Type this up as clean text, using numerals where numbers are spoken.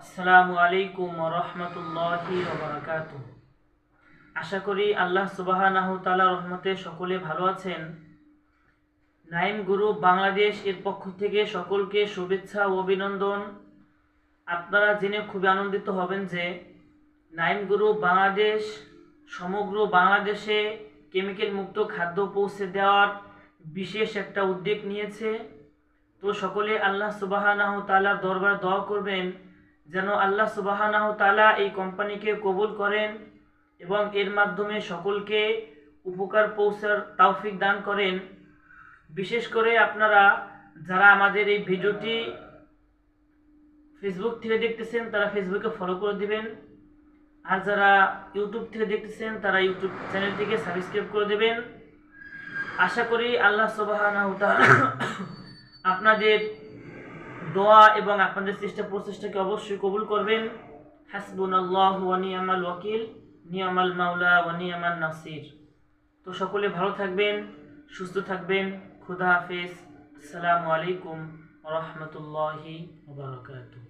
আসসালামু আলাইকুম ওয়া রাহমাতুল্লাহি ওয়া বারাকাতুহু। আশা করি আল্লাহ সুবহানাহু ওয়া তাআলার রহমতে সকলে ভালো আছেন। নাইম গ্রুপ বাংলাদেশ এর পক্ষ থেকে সকলকে শুভেচ্ছা ও অভিনন্দন। আপনারা জেনে খুবই আনন্দিত হবেন যে নাইম গ্রুপ বাংলাদেশ সমগ্র বাংলাদেশে কেমিক্যাল মুক্ত খাদ্য পৌঁছে দেওয়ার বিশেষ একটা উদ্যোগ নিয়েছে। তো সকলে আল্লাহ সুবহানাহু ওয়া তাআলার দরবারে দোয়া করবেন যেন আল্লাহ সুবহানাহু ওয়া তাআলা এই কোম্পানিকে কবুল করেন এবং এর মাধ্যমে সকলকে উপকার পৌঁছার তৌফিক দান করেন। বিশেষ করে আপনারা যারা আমাদের এই ভিডিওটি ফেসবুক থেকে দেখতেছেন তারা ফেসবুকে ফলো করে দিবেন, আর যারা ইউটিউব থেকে দেখতেছেন তারা ইউটিউব চ্যানেলটিকে সাবস্ক্রাইব করে দেবেন। আশা করি আল্লাহ সুবহানাহু ওয়া তাআলা আপনাদের দোয়া এবং আপনাদের চেষ্টা প্রচেষ্টাকে অবশ্যই কবুল করবেন। হাসবুনাল্লাহু ওয়া নি'মাল ওয়াকিল, নি'মাল মাওলা ওয়া নি'মান নাসির। তো সকলে ভালো থাকবেন, সুস্থ থাকবেন। খুদা হাফেজ। আসসালামু আলাইকুম ওয়া রাহমাতুল্লাহি ওয়া বারাকাতুহু।